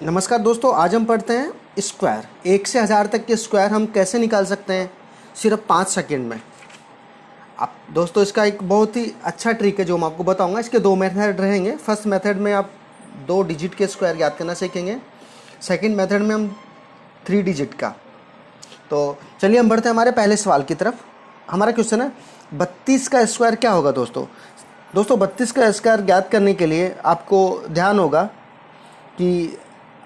नमस्कार दोस्तों, आज हम पढ़ते हैं स्क्वायर। 1 से 1000 तक के स्क्वायर हम कैसे निकाल सकते हैं सिर्फ 5 सेकंड में। आप दोस्तों, इसका एक बहुत ही अच्छा ट्रिक है जो मैं आपको बताऊंगा। इसके 2 मेथड रहेंगे। फर्स्ट मेथड में आप 2 डिजिट के स्क्वायर याद करना सीखेंगे। सेकंड मेथड में हम 3 डिजिट का। तो चलिए हम बढ़ते हैं हमारे पहले सवाल की तरफ। हमारा क्वेश्चन है 32 का स्क्वायर क्या होगा। दोस्तों 32 का स्क्वायर ज्ञात करने के लिए आपको ध्यान होगा कि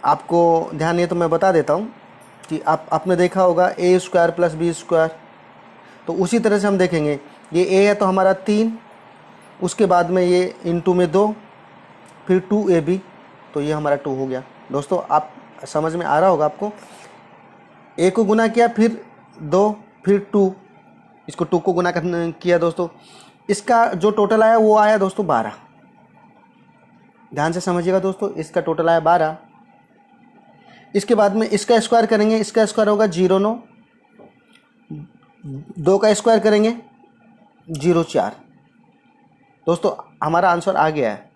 आपको ध्यान ये तो मैं बता देता हूँ कि आपने देखा होगा ए स्क्वायर प्लस बी स्क्वायर। तो उसी तरह से हम देखेंगे, ये ए है तो हमारा 3, उसके बाद में ये इंटू में 2, फिर 2ab, तो ये हमारा 2 हो गया। दोस्तों आप समझ में आ रहा होगा आपको। ए को गुना किया, फिर 2, फिर 2, इसको 2 को गुना किया दोस्तों। इसका जो टोटल आया वो आया दोस्तों 12। ध्यान से समझिएगा दोस्तों, इसका टोटल आया 12। इसके बाद में इसका स्क्वायर करेंगे, इसका स्क्वायर होगा 0,9। 2 का स्क्वायर करेंगे 0,4। दोस्तों हमारा आंसर आ गया है।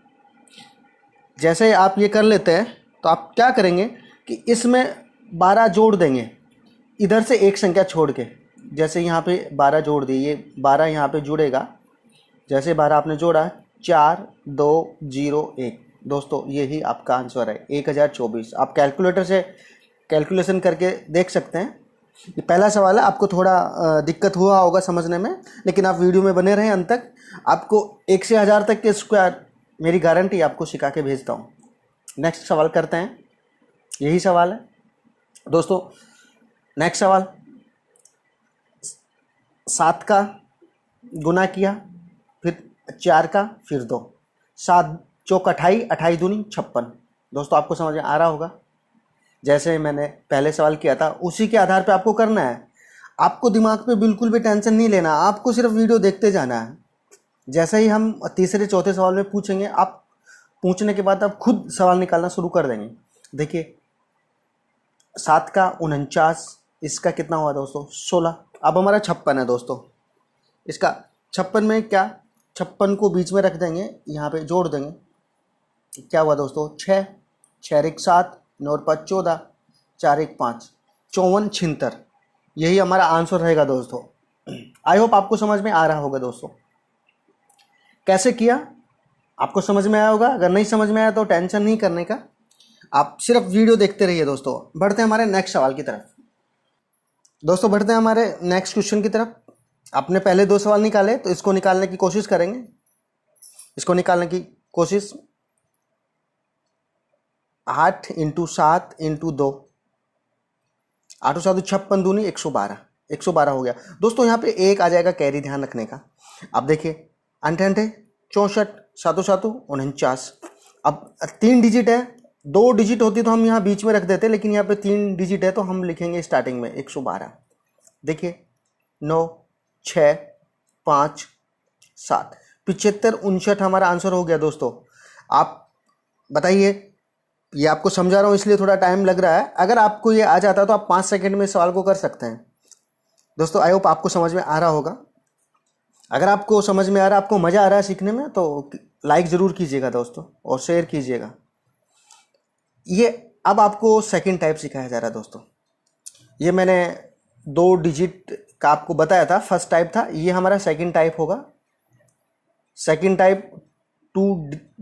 जैसे आप ये कर लेते हैं तो आप क्या करेंगे कि इसमें 12 जोड़ देंगे, इधर से एक संख्या छोड़ के। जैसे यहाँ पे 12 जोड़ दिए, ये 12 यहाँ पे जुड़ेगा। जैसे 12 आपने जोड़ा, 4, 2, 0, 1। दोस्तों यही आपका आंसर है 1024। आप कैलकुलेटर से कैलकुलेशन करके देख सकते हैं। ये पहला सवाल है, आपको थोड़ा दिक्कत हुआ होगा समझने में, लेकिन आप वीडियो में बने रहें अंत तक। आपको 1 से 1000 तक के स्क्वायर मेरी गारंटी आपको सिखा के भेजता हूँ। नेक्स्ट सवाल करते हैं, यही सवाल है दोस्तों। नेक्स्ट सवाल, 7 का गुना किया, फिर 4 का, फिर 2। 7 चौक 28, 28 दूनी 56। दोस्तों आपको समझ में आ रहा होगा। जैसे मैंने पहले सवाल किया था उसी के आधार पे आपको करना है। आपको दिमाग पे बिल्कुल भी टेंशन नहीं लेना, आपको सिर्फ वीडियो देखते जाना है। जैसे ही हम तीसरे चौथे सवाल में पूछेंगे, आप पूछने के बाद आप खुद सवाल निकालना शुरू कर देंगे। देखिए 7 का 49, इसका कितना हुआ दोस्तों 16। अब हमारा 56 है दोस्तों। इसका 56 में क्या, 56 को बीच में रख देंगे, यहाँ पे जोड़ देंगे। क्या हुआ दोस्तों 6, 6 1 7, 9 5 14, 4 1 5, 54 76। यही हमारा आंसर रहेगा दोस्तों। आई होप आपको समझ में आ रहा होगा दोस्तों। कैसे किया आपको समझ में आया होगा। अगर नहीं समझ में आया तो टेंशन नहीं करने का, आप सिर्फ वीडियो देखते रहिए दोस्तों। बढ़ते हैं हमारे नेक्स्ट सवाल की तरफ। दोस्तों बढ़ते हैं हमारे नेक्स्ट क्वेश्चन की तरफ। आपने पहले 2 सवाल निकाले तो इसको निकालने की कोशिश करेंगे। इसको निकालने की कोशिश, 8 × 7 × 2, 8 7 56 दूनी 112। 112 हो गया दोस्तों। यहाँ पे 1 आ जाएगा कैरी, ध्यान रखने का। अब देखिए अंठे अंठे 64, 7 7 49। अब 3 डिजिट है, 2 डिजिट होती तो हम यहाँ बीच में रख देते, लेकिन यहाँ पे 3 डिजिट है तो हम लिखेंगे स्टार्टिंग में 112। देखिए 9 6 5 7, 75 59 हमारा आंसर हो गया दोस्तों। आप बताइए, ये आपको समझा रहा हूँ इसलिए थोड़ा टाइम लग रहा है। अगर आपको ये आ जाता तो आप 5 सेकंड में सवाल को कर सकते हैं दोस्तों। आई होप आपको समझ में आ रहा होगा। अगर आपको समझ में आ रहा है, आपको मज़ा आ रहा है सीखने में, तो लाइक ज़रूर कीजिएगा दोस्तों और शेयर कीजिएगा। ये अब आपको सेकंड टाइप सिखाया जा रहा है दोस्तों। ये मैंने 2 डिजिट का आपको बताया था, फर्स्ट टाइप था, ये हमारा सेकंड टाइप होगा। सेकंड टाइप 2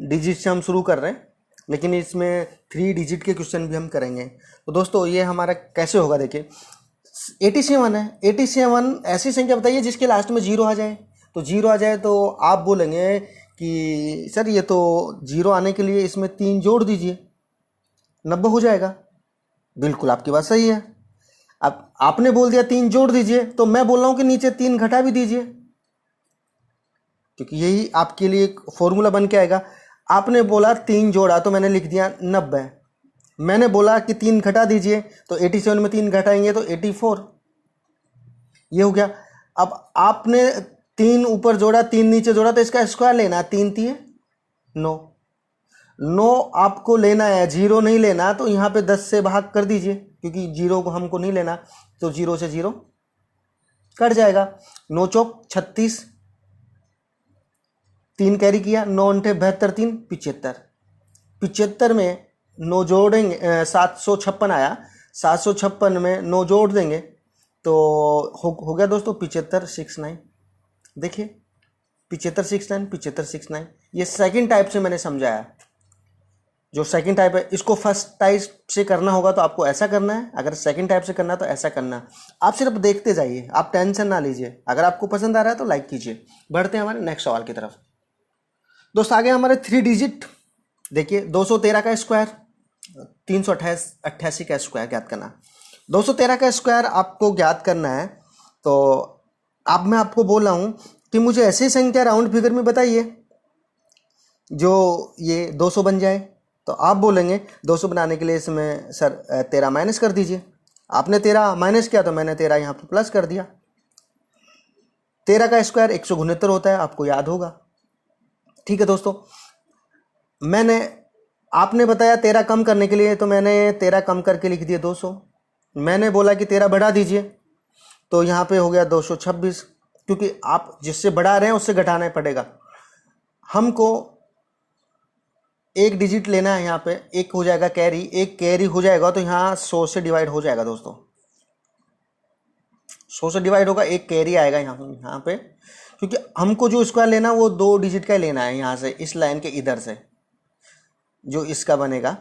डिजिट से हम शुरू कर रहे हैं, लेकिन इसमें 3 डिजिट के क्वेश्चन भी हम करेंगे। तो दोस्तों ये हमारा कैसे होगा, देखिए 87 है। 87 ऐसी संख्या बताइए जिसके लास्ट में 0 आ जाए। तो 0 आ जाए तो आप बोलेंगे कि सर ये तो 0 आने के लिए इसमें 3 जोड़ दीजिए, 90 हो जाएगा। बिल्कुल आपकी बात सही है। अब आपने बोल दिया 3 जोड़ दीजिए, तो मैं बोल रहा हूँ कि नीचे 3 घटा भी दीजिए, क्योंकि यही आपके लिए एक फॉर्मूला बन के आएगा। आपने बोला 3 जोड़ा तो मैंने लिख दिया 90। मैंने बोला कि 3 घटा दीजिए, तो 87 में 3 घटाएंगे तो 84, ये हो गया। अब आपने 3 ऊपर जोड़ा, 3 नीचे जोड़ा, तो इसका स्क्वायर लेना है। 3 3 9, 9 आपको लेना है, 0 नहीं लेना। तो यहाँ पे 10 से भाग कर दीजिए, क्योंकि 0 को हमको नहीं लेना, तो 0 से 0 कट जाएगा। 9 चौक 36, 3 कैरी किया, 9 8 72 3 75। 75 में 9 जोड़ेंगे 756 आया, 756 में 9 जोड़ देंगे तो हो गया दोस्तों 7569। देखिए 7569, 7569, ये सेकंड टाइप से मैंने समझाया। जो सेकंड टाइप है इसको फर्स्ट टाइप से करना होगा तो आपको ऐसा करना है, अगर सेकंड टाइप से करना है तो ऐसा करना है। आप सिर्फ देखते जाइए, आप टेंशन ना लीजिए। अगर आपको पसंद आ रहा है तो लाइक कीजिए। बढ़ते हैं हमारे नेक्स्ट सवाल की तरफ। दोस्त आगे हमारे 3 डिजिट। देखिए 213 का स्क्वायर, 388 का स्क्वायर ज्ञात करना है। 213 का स्क्वायर आपको ज्ञात करना है। तो अब मैं आपको बोल रहा हूँ कि मुझे ऐसी संख्या राउंड फिगर में बताइए जो ये 200 बन जाए। तो आप बोलेंगे 200 बनाने के लिए इसमें सर 13 माइनस कर दीजिए। आपने 13 माइनस किया तो मैंने 13 यहाँ पर प्लस कर दिया। 13 का स्क्वायर 169 होता है, आपको याद होगा। ठीक है दोस्तों, आपने बताया 13 कम करने के लिए, तो मैंने 13 कम करके लिख दिया 200। मैंने बोला कि 13 बढ़ा दीजिए, तो यहाँ पे हो गया 226, क्योंकि आप जिससे बढ़ा रहे हैं उससे घटाना पड़ेगा। हमको एक डिजिट लेना है, यहाँ पे एक हो जाएगा कैरी, एक कैरी हो जाएगा तो यहाँ 100 से डिवाइड हो जाएगा दोस्तों। 100 से डिवाइड होगा, एक कैरी आएगा यहाँ पे, क्योंकि हमको जो स्क्वायर लेना वो 2 डिजिट का लेना है। यहाँ से इस लाइन के इधर से जो इसका बनेगा,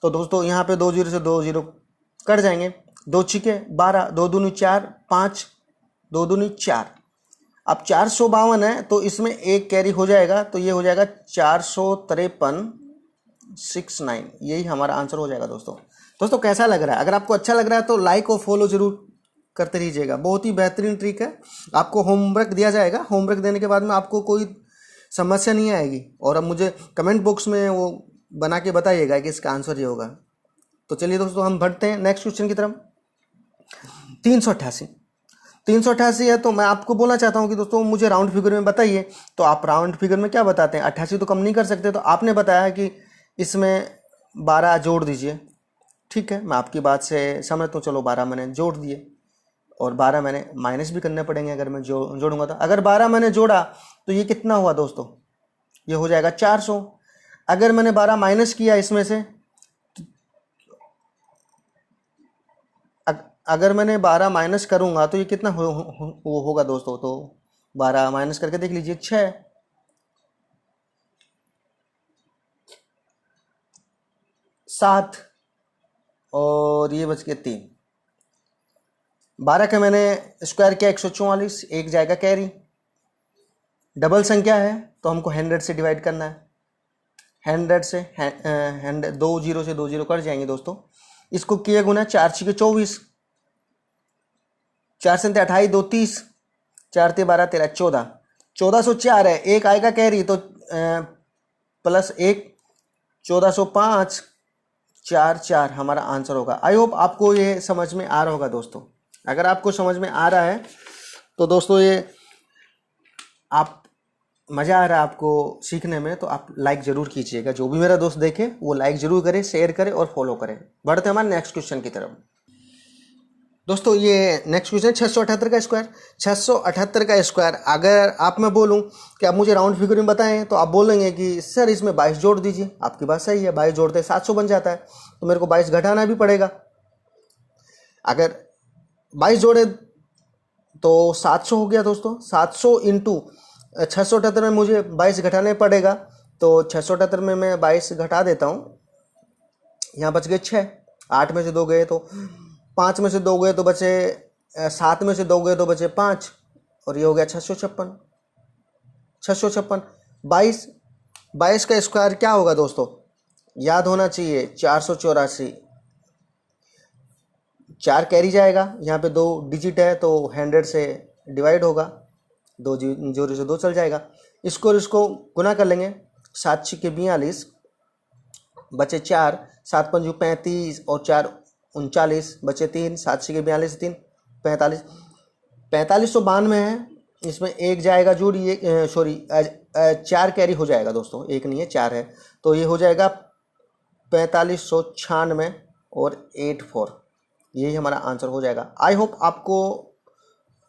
तो दोस्तों यहाँ पे 2 जीरो से 2 जीरो कट जाएंगे। 2 छिके 12, 2 दूनी 4, 5, 2 दूनी 4। अब 452 है तो इसमें एक कैरी हो जाएगा, तो ये हो जाएगा 45369। यही हमारा आंसर हो जाएगा दोस्तों कैसा लग रहा है? अगर आपको अच्छा लग रहा है तो लाइक और फॉलो जरूर करते रहिएगा। बहुत ही बेहतरीन ट्रिक है। आपको होमवर्क दिया जाएगा, होमवर्क देने के बाद में आपको कोई समस्या नहीं आएगी। और अब मुझे कमेंट बॉक्स में वो बना के बताइएगा कि इसका आंसर ये होगा। तो चलिए दोस्तों हम बढ़ते हैं नेक्स्ट क्वेश्चन की तरफ। 388 है, तो मैं आपको बोलना चाहता हूं कि दोस्तों मुझे राउंड फिगर में बताइए। तो आप राउंड फिगर में क्या बताते हैं? 88 तो कम नहीं कर सकते, तो आपने बताया कि इसमें 12 जोड़ दीजिए। ठीक है, मैं आपकी बात से समझता हूँ। चलो 12 मैंने जोड़ दिए, और 12 मैंने माइनस भी करने पड़ेंगे अगर मैं जोड़ूंगा तो। अगर 12 मैंने जोड़ा तो ये कितना हुआ दोस्तों? ये हो जाएगा 400। अगर मैंने 12 माइनस किया इसमें से, अगर मैंने 12 माइनस करूंगा तो ये कितना होगा दोस्तों? तो 12 माइनस करके देख लीजिए, 6, 7 और ये बच के 3। 12 का मैंने स्क्वायर किया 144, एक जाएगा कैरी। डबल संख्या है तो हमको 100 से डिवाइड करना है। 100 से 2 जीरो से 2 जीरो कट जाएंगे दोस्तों। इसको किया गुना 4 छिके 24, 4 से 28, 2 30, 4 ते 12 13 14, 1404 है। एक आएगा कैरी तो प्लस 1, 1405, 4 4 हमारा आंसर होगा। आई होप आपको ये समझ में आ रहा होगा दोस्तों। अगर आपको समझ में आ रहा है तो दोस्तों ये आप मज़ा आ रहा है आपको सीखने में, तो आप लाइक ज़रूर कीजिएगा। जो भी मेरा दोस्त देखे वो लाइक ज़रूर करे, शेयर करे और फॉलो करे। बढ़ते हैं हमारे नेक्स्ट क्वेश्चन की तरफ। दोस्तों ये नेक्स्ट क्वेश्चन 678 का स्क्वायर। 678 का स्क्वायर अगर आप मैं बोलूं कि आप मुझे राउंड फिगर में बताएं, तो आप बोलेंगे कि सर इसमें 22 जोड़ दीजिए। आपकी बात सही है, 22 जोड़ते 700 बन जाता है, तो मेरे को 22 घटाना भी पड़ेगा। अगर 22 जोड़े तो 700 हो गया दोस्तों। 700 इंटू 678 में मुझे 22 घटाने पड़ेगा, तो 678 में मैं 22 घटा देता हूँ। यहाँ बच गए 6, 8 में से 2 गए तो 5 में से 2 गए तो बचे 7 में से 2 गए तो बचे 5, और ये हो गया 656। 656 22 का स्क्वायर क्या होगा दोस्तों? याद होना चाहिए 484। 4 कैरी जाएगा, यहाँ पे 2 डिजिट है तो 100 से डिवाइड होगा, 2 जीरो से 2 चल जाएगा। इसको गुना कर लेंगे। 7 छिके 42, बचे 4, 7 पंजू 35 और 4 39, बचे 3, 7 छिके 42 3 45, 4592 है। इसमें एक जाएगा जोड़, ये सॉरी 4 कैरी हो जाएगा दोस्तों, एक नहीं है 4 है, तो ये हो जाएगा 4596 और 84। यही हमारा आंसर हो जाएगा। आई होप आपको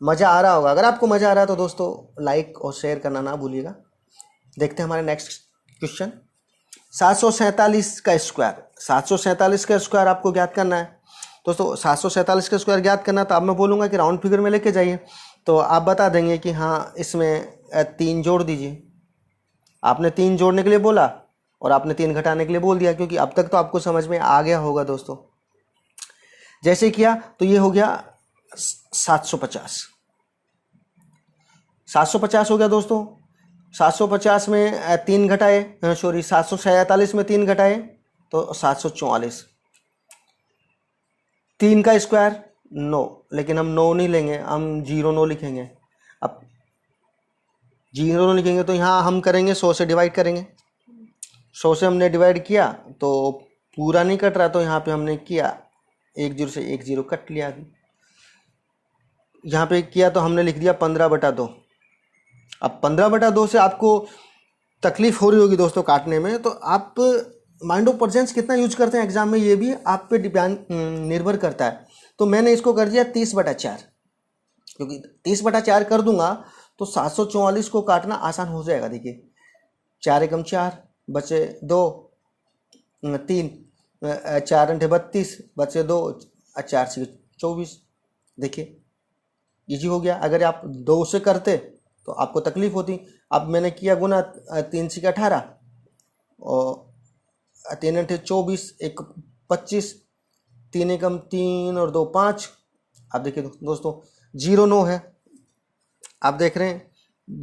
मज़ा आ रहा होगा। अगर आपको मज़ा आ रहा है तो दोस्तों लाइक और शेयर करना ना भूलिएगा। देखते हैं हमारे नेक्स्ट क्वेश्चन। 747 का स्क्वायर, 747 का स्क्वायर आपको ज्ञात करना है दोस्तों। 747 का स्क्वायर ज्ञात करना, तो अब मैं बोलूँगा कि राउंड फिगर में लेके जाइए, तो आप बता देंगे कि हाँ इसमें 3 जोड़ दीजिए। आपने 3 जोड़ने के लिए बोला और आपने 3 घटाने के लिए बोल दिया, क्योंकि अब तक तो आपको समझ में आ गया होगा दोस्तों। जैसे किया तो ये हो गया 750, 750 हो गया दोस्तों। 750 में 3 घटाए, सॉरी 747 में 3 घटाए तो 744। 3 का स्क्वायर 9, लेकिन हम 9 नहीं लेंगे, हम 09 लिखेंगे। अब 09 लिखेंगे तो यहाँ हम करेंगे 100 से डिवाइड करेंगे। 100 से हमने डिवाइड किया तो पूरा नहीं कट रहा, तो यहाँ पे हमने किया 1 0 से 1 0 कट लिया। यहाँ पे किया तो हमने लिख दिया 15/2। अब 15/2 से आपको तकलीफ हो रही होगी दोस्तों काटने में, तो आप माइंड ऑफ प्रेजेंस कितना यूज करते हैं एग्जाम में, ये भी आप पे डिपेंड निर्भर करता है। तो मैंने इसको कर दिया 30/4, क्योंकि 30/4 कर दूंगा तो 744 को काटना आसान हो जाएगा। देखिए 4 एकम 4 बचे 2, 3, 4 अंठे 32 बचे 2, 4 से 24। देखिए इजी हो गया। अगर आप 2 से करते तो आपको तकलीफ होती। अब मैंने किया गुना 3 से 18 और 3 अंठे 24, 1 25, 3 एकम 3 और 2 5। अब देखिए दोस्तों 09 है, आप देख रहे हैं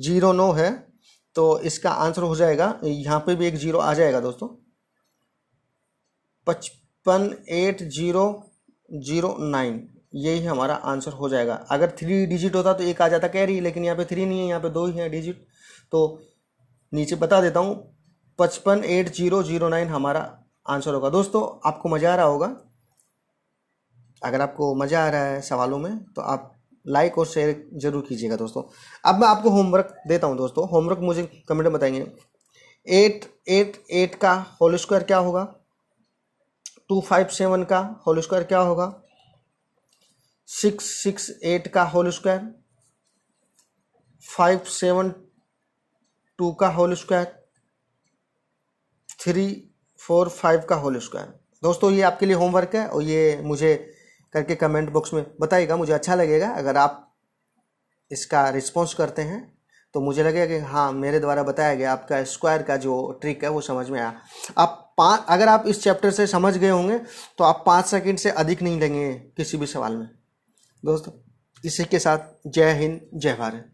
09 है, तो इसका आंसर हो जाएगा, यहाँ पे भी एक 0 आ जाएगा दोस्तों, 558009, यही हमारा आंसर हो जाएगा। अगर 3 डिजिट होता तो एक आ जाता कैरी, लेकिन यहाँ पे 3 नहीं है, यहाँ पे 2 ही है डिजिट। तो नीचे बता देता हूँ 558009 हमारा आंसर होगा। दोस्तों आपको मज़ा आ रहा होगा। अगर आपको मज़ा आ रहा है सवालों में तो आप लाइक और शेयर जरूर कीजिएगा दोस्तों। अब मैं आपको होमवर्क देता हूं दोस्तों। होमवर्क मुझे कमेंट में बताएंगे। 888 का होल स्क्वायर क्या होगा, 257 का होल स्क्वायर क्या होगा, 668 का होल स्क्वायर, 572 का होल स्क्वायर, 345 का होल स्क्वायर। दोस्तों ये आपके लिए होमवर्क है और ये मुझे करके कमेंट बॉक्स में बताइएगा, मुझे अच्छा लगेगा। अगर आप इसका रिस्पॉन्स करते हैं तो मुझे लगेगा कि हाँ मेरे द्वारा बताया गया आपका स्क्वायर का जो ट्रिक है वो समझ में आया। अगर आप इस चैप्टर से समझ गए होंगे तो आप 5 सेकंड से अधिक नहीं लेंगे किसी भी सवाल में। दोस्तों इसी के साथ जय हिंद जय भारत।